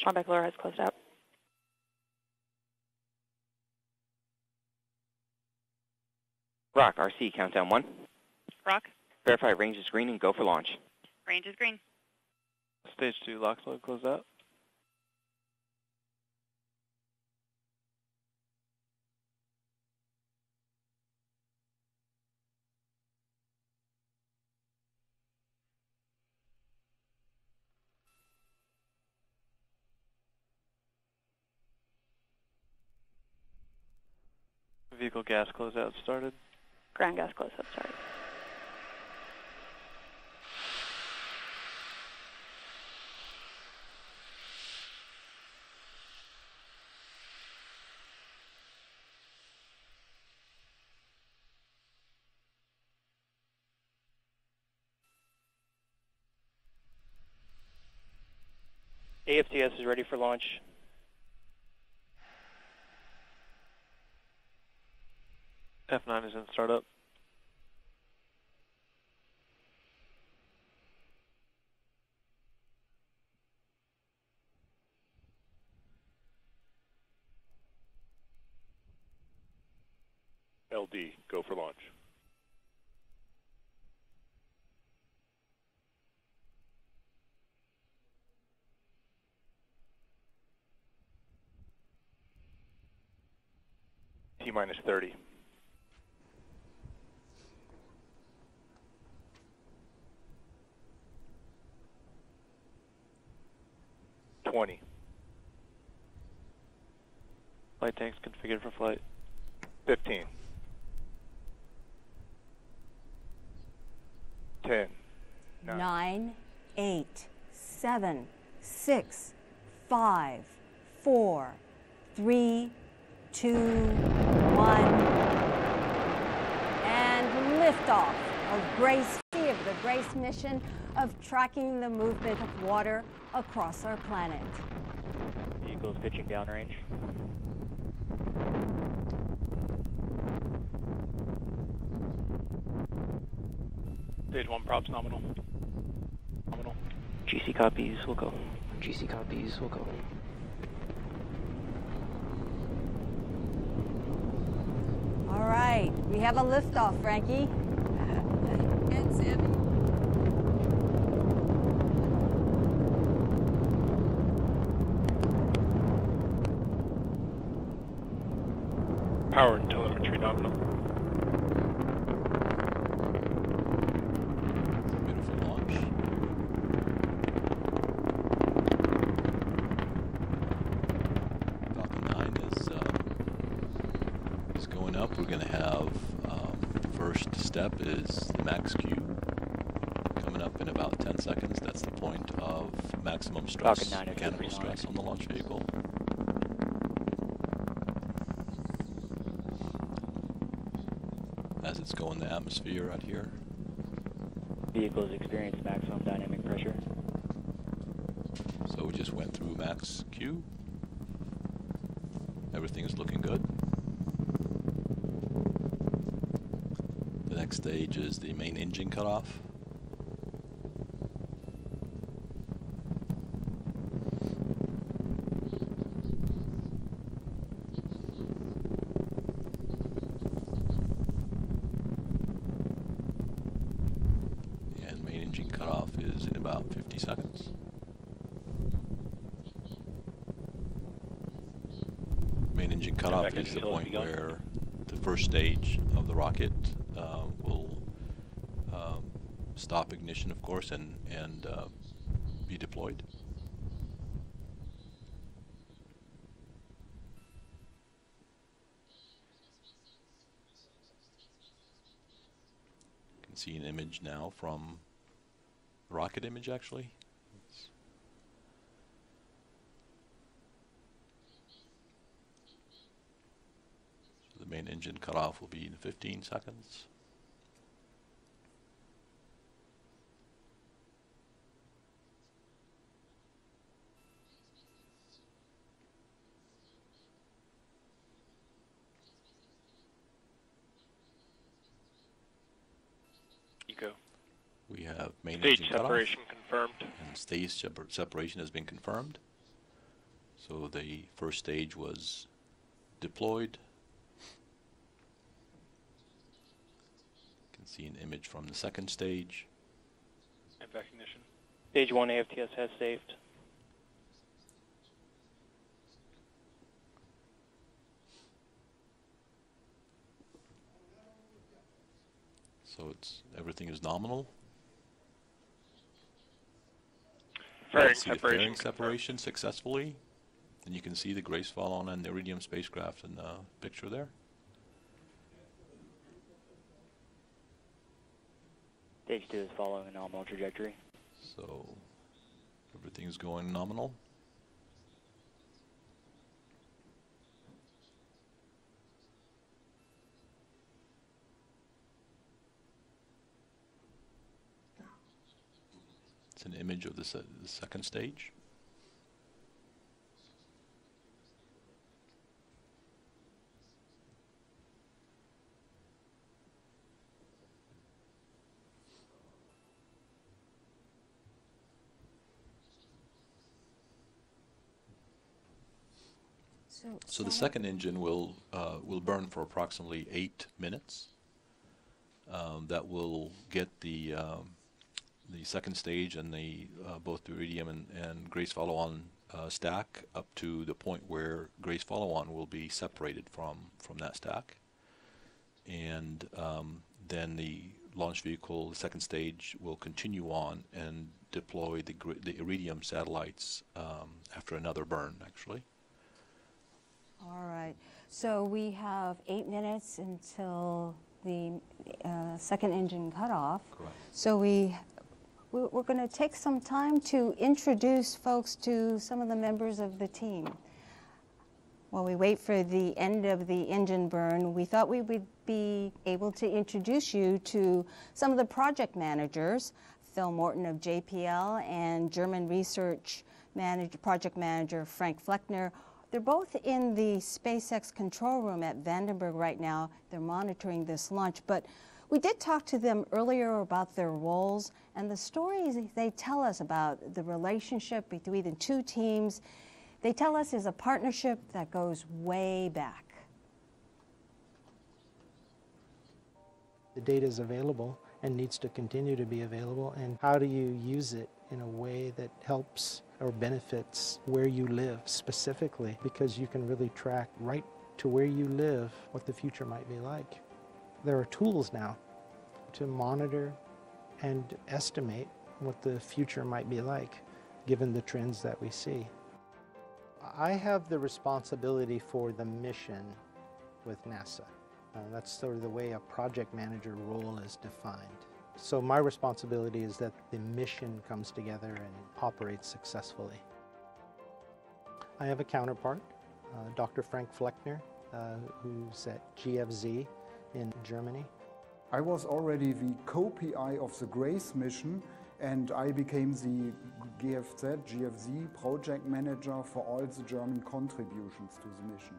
Contact lower has closed out. Rock, RC, countdown 1. Rock. Verify range is green and go for launch. Range is green. Stage 2, lock load, close out. Vehicle gas closeout started. Ground gas close-up started. AFTS is ready for launch. F9 is in startup. LD, go for launch. T-minus 30. Flight tanks configured for flight. 15. 10. 9, 8, 7, 6, 5, 4, 3, 2, 1, and liftoff of Grace C of the Grace mission of tracking the movement of water across our planet. Vehicles pitching downrange. Stage 1 props nominal. Nominal. GC copies, we'll go. GC copies, we'll go. All right, we have a liftoff, Frankie. Good, Sammy. Power and telemetry nominal. Beautiful launch. Falcon 9 is going up. We're going to have first step is the max Q coming up in about 10 seconds. That's the point of maximum stress, mechanical stress on the launch vehicle. As it's going the atmosphere out here. Vehicles experience maximum dynamic pressure. So we just went through max Q. Everything's looking good. The next stage is the main engine cutoff. Engine cutoff is in about 50 seconds. Main engine cutoff is the point where the first stage of the rocket will stop ignition, of course, and be deployed. You can see an image now from rocket image, actually. So the main engine cutoff will be in 15 seconds. Eco. We have main Stage engine separation confirmed. And stage separation has been confirmed. So the first stage was deployed. You can see an image from the second stage. Impact ignition. Stage 1 AFTS has saved. So everything is nominal. Fairing See the separation. fairing separation successfully. And you can see the Grace Follow-on and the Iridium spacecraft in the picture there. Stage 2 is following a nominal trajectory. So everything's going nominal. It's an image of the second stage. So the second engine will burn for approximately 8 minutes. That will get the second stage and both the Iridium and Grace Follow-on stack up to the point where Grace Follow-on will be separated from that stack, and then the launch vehicle, the second stage, will continue on and deploy the Iridium satellites after another burn, actually. All right. So we have 8 minutes until the second engine cutoff. Correct. So we're going to take some time to introduce folks to some of the members of the team. While we wait for the end of the engine burn, we thought we would be able to introduce you to some of the project managers, Phil Morton of JPL and German research project manager Frank Fleckner. They're both in the SpaceX control room at Vandenberg right now. They're monitoring this launch, but we did talk to them earlier about their roles and the stories they tell us about the relationship between the two teams. They tell us is a partnership that goes way back. The data is available and needs to continue to be available, and how do you use it in a way that helps or benefits where you live specifically, because you can really track right to where you live what the future might be like. There are tools now to monitor and estimate what the future might be like given the trends that we see. I have the responsibility for the mission with NASA. That's sort of the way a project manager role is defined. So my responsibility is that the mission comes together and operates successfully. I have a counterpart, Dr. Frank Fleckner, who's at GFZ in Germany. I was already the co-PI of the GRACE mission, and I became the GFZ project manager for all the German contributions to the mission.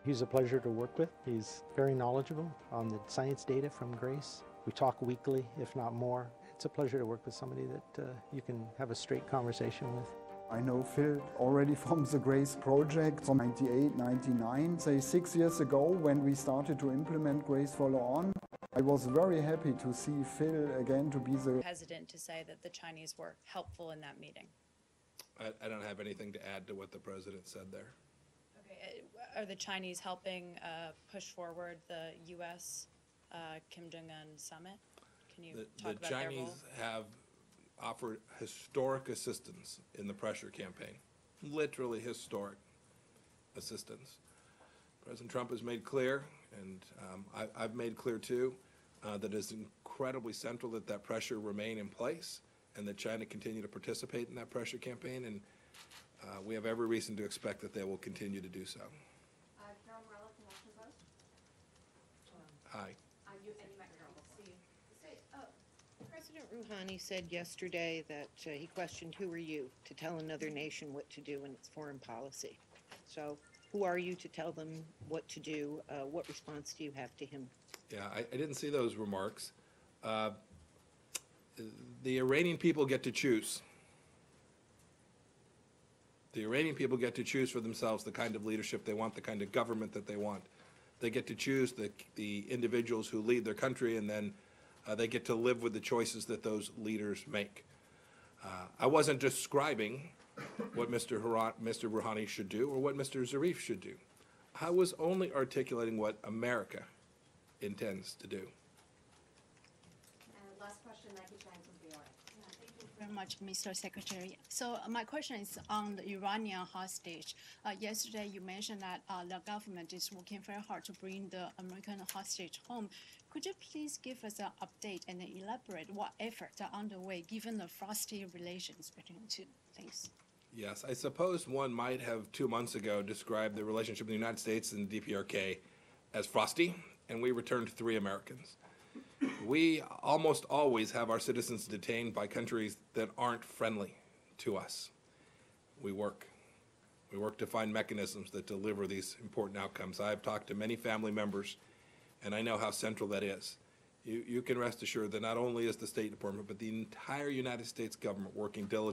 He's a pleasure to work with. He's very knowledgeable on the science data from GRACE. We talk weekly, if not more. It's a pleasure to work with somebody that you can have a straight conversation with. I know Phil already from the GRACE project from 98, 99, say 6 years ago when we started to implement GRACE Follow-on. I was very happy to see Phil again to be the... Hesitant to say that the Chinese were helpful in that meeting. I don't have anything to add to what the president said there. Okay. Are the Chinese helping push forward the U.S. Kim Jong-un summit? Can you talk about their role? The Chinese have offered historic assistance in the pressure campaign, literally historic assistance. President Trump has made clear, and I've made clear too, that it's incredibly central that that pressure remain in place and that China continue to participate in that pressure campaign, and we have every reason to expect that they will continue to do so. Hi. President Rouhani said yesterday that he questioned who are you to tell another nation what to do in its foreign policy. So who are you to tell them what to do? What response do you have to him? Yeah, I didn't see those remarks. The Iranian people get to choose. The Iranian people get to choose for themselves the kind of leadership they want, the kind of government that they want. They get to choose the individuals who lead their country, and then they get to live with the choices that those leaders make. I wasn't describing what Mr. Rouhani should do or what Mr. Zarif should do. I was only articulating what America intends to do. Last question, Thank you very much, Mr. Secretary. So my question is on the Iranian hostage. Yesterday you mentioned that the government is working very hard to bring the American hostage home. Could you please give us an update and elaborate what efforts are underway given the frosty relations between the two? Thanks. Yes, I suppose one might have 2 months ago described the relationship between the United States and the DPRK as frosty, and we returned 3 Americans. We almost always have our citizens detained by countries that aren't friendly to us. We work to find mechanisms that deliver these important outcomes. I've talked to many family members, and I know how central that is. You can rest assured that not only is the State Department, but the entire United States government working diligently